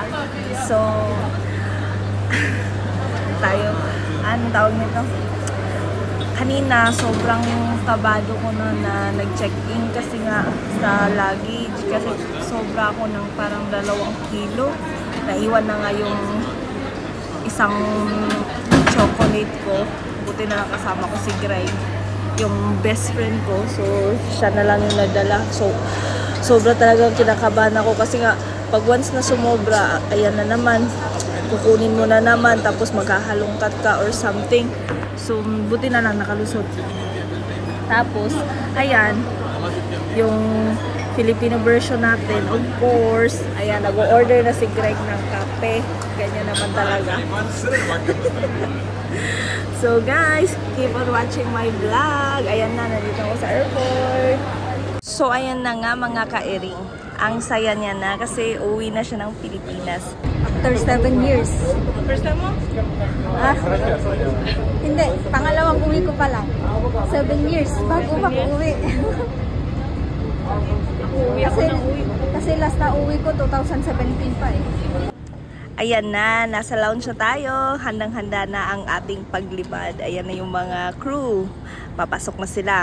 diba? So, tayo, anong tawag nito? Kanina, sobrang kabado ko na nag-check-in kasi nga sa luggage. Kasi sobra ako ng parang 2 kilo. Naiwan na nga yung isang chocolate ko. Buti na lang kasama ko si Gray, yung best friend ko. So, siya na lang yung nadala. So, sobra talagang kinakabahan ako kasi nga, pag once na sumobra, ayan na naman, kukunin mo na naman, tapos maghahalongkat ka or something. So, buti na lang nakalusot. Tapos, ayan, yung Filipino version natin, of course. Ayan, nag-order na si Greg ng kape. Ganyan naman talaga. So, guys, keep on watching my vlog. Ayan na, nandito ako sa airport. So, ayan na nga mga ka-iring. Ang saya niya na kasi uwi na siya ng Pilipinas. After 7 years. First time mo? Ah, hindi. Pangalawang uwi ko pa lang. 7 years. Bago mag-uwi. Kasi last na uwi ko, 2017 pa eh. Ayan na, nasa lounge na tayo. Handang-handa na ang ating paglibad. Ayan na yung mga crew. Papasok na sila.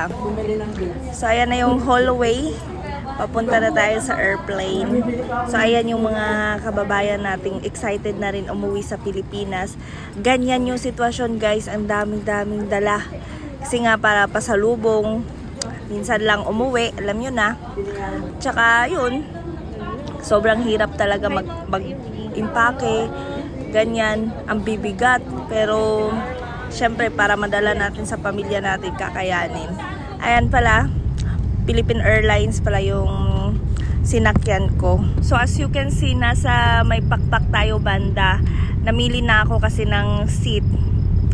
So, ayan na yung hallway. Papunta na tayo sa airplane. So, ayan yung mga kababayan nating excited na rin umuwi sa Pilipinas. Ganyan yung sitwasyon, guys. Ang daming-daming dala. Kasi nga para pasalubong. Minsan lang umuwi, alam nyo na. Tsaka, yun. Sobrang hirap talaga mag-impake. Ganyan, ang bibigat. Pero, syempre, para madala natin sa pamilya natin, kakayanin. Ayan pala. Philippine Airlines pala yung sinakyan ko. So as you can see, nasa may pakpak tayo banda. Namili na ako kasi ng seat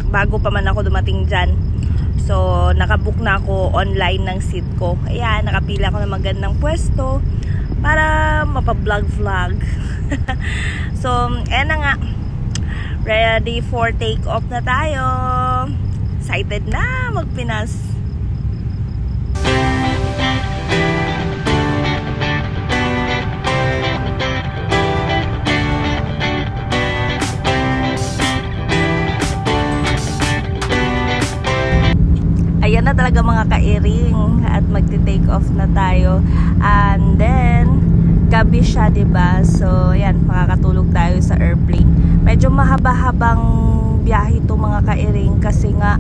bago pa man ako dumating dyan. So nakabook na ako online ng seat ko. Ayan, nakapila ako ng magandang pwesto para mapa-vlog-vlog. So ayan na nga, ready for take off na tayo. Excited na magpinas. Ayan na talaga mga ka-iring at magti-take off na tayo. And then, gabi siya, diba? So, ayan, makakatulog tayo sa airplane. Medyo mahaba-habang biyahe ito mga ka-iring kasi nga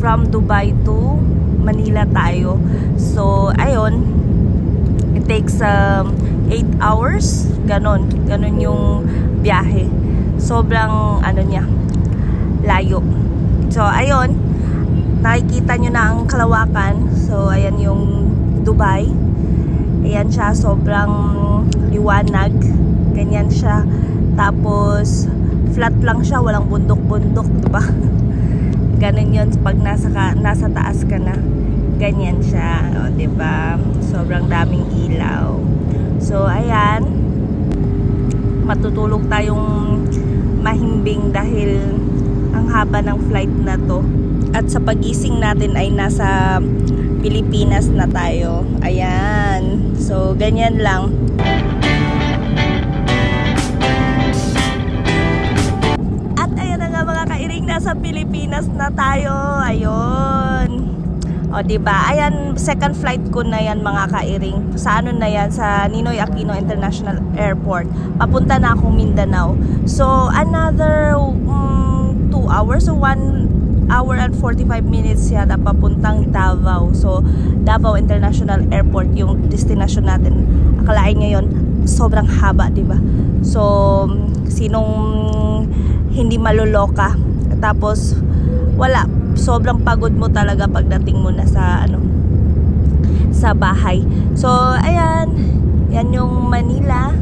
from Dubai to Manila tayo. So, ayun, it takes 8 hours. Ganon yung biyahe. Sobrang, ano niya, layo. So, ayun, nakikita nyo na ang kalawakan. So, ayan yung Dubai. Ayan siya, sobrang liwanag. Ganyan siya. Tapos, flat lang siya, walang bundok-bundok, diba? Ganun yun pag nasa taas ka na. Ganyan siya, o, diba? Sobrang daming ilaw. So, ayan. Matutulog tayong mahimbing dahil ang haba ng flight na to. At sa pagising natin ay nasa Pilipinas na tayo. Ayan. So, ganyan lang. At ayan na nga mga ka-iring, nasa Pilipinas na tayo. Ayun. O, diba? Ayan, second flight ko na yan mga ka-iring. Sa ano na yan? Sa Ninoy Aquino International Airport. Papunta na akong Mindanao. So, another 2 hours o 1 hour and 45 minutes yata papuntang Davao. So, Davao International Airport yung destination natin. Akalain nyo yun, sobrang haba, diba? So, sinong hindi maluloka? Tapos, wala. Sobrang pagod mo talaga pagdating mo na sa, sa bahay. So, ayan. Yan yung Manila.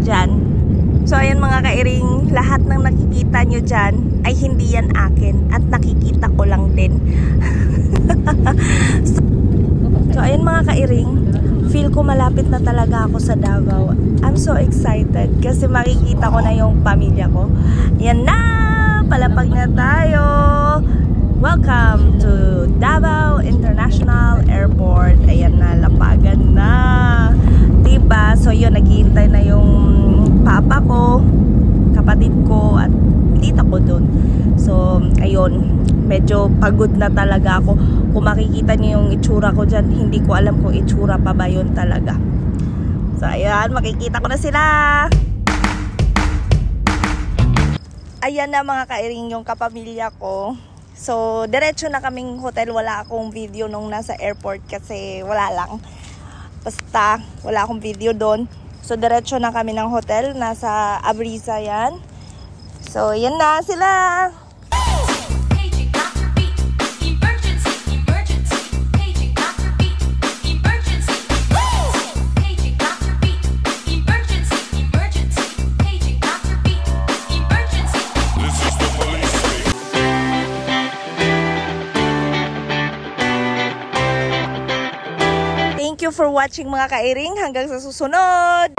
Diyan. So, ayan mga ka-iring, lahat ng nakikita nyo dyan ay hindi yan akin. At nakikita ko lang din. So, ayan mga ka-iring, feel ko malapit na talaga ako sa Davao. I'm so excited kasi makikita ko na yung pamilya ko. Yan na! Palapag na tayo! Welcome to Davao International Airport. Ayan na, lapagan na. Diba? So, yun, naghihintay na yung medyo pagod na talaga ako. Kung makikita niyo yung itsura ko dyan, hindi ko alam kung itsura pa ba yun talaga. So ayan, makikita ko na sila. Ayan na mga kairing yung kapamilya ko. So diretso na kaming hotel. Wala akong video nung nasa airport kasi wala lang. Basta wala akong video doon. So diretso na kami ng hotel. Nasa Abrisa yan. So yan na sila. Thank you for watching mga kairing. Hanggang sa susunod!